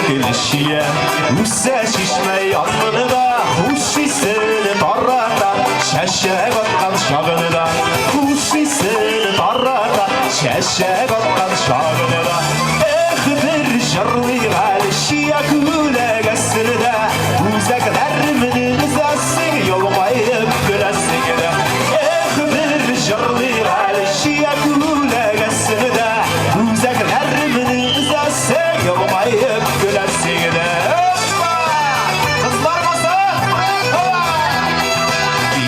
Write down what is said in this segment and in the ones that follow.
gelişiye Müsse şişme yanını da Huşisini tarrata Şeşek atkan şağını da Huşisini tarrata Şeşek atkan şağını da Bir şarlı gelişiye Güle geçsini de Uzaklarımın uzasın Yolmayıp gülesin de Bir şarlı gelişiye Güle geçsini de Uzaklarımın uzasın Yolmayıp gülesin de Kızlar mısın?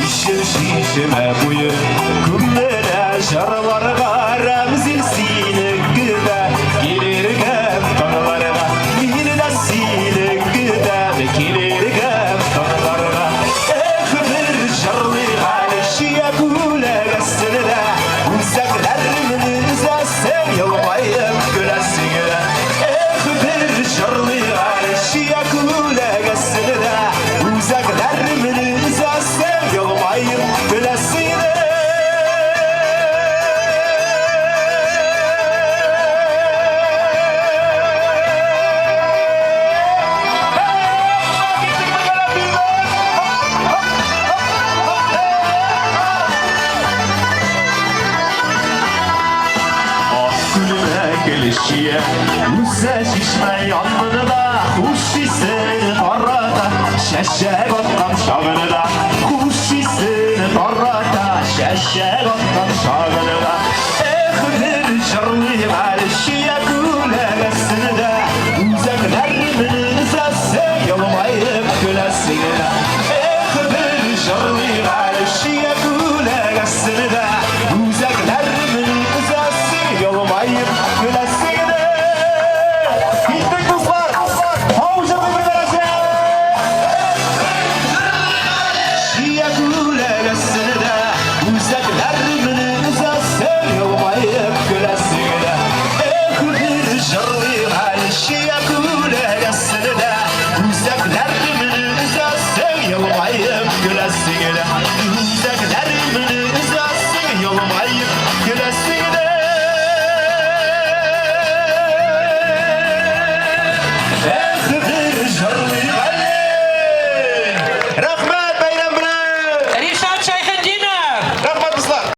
İşim şişime buyur Kumlara şarvarga Ramzilsini güve Gelirgem tanılarına Mihnedasini güve Gelirgem tanılarına Bir şarlı alişiye Güle geçsini de Uzaklarımın uzasın Yolmayıp gülesin de Bir şarlı alişiye Güle geçsini de Uzaklarımın uzasın Yolmayıp gülesin de gelişiye Müsse şişme yanını da Huşisini tarrata Şeşek atkan şağını da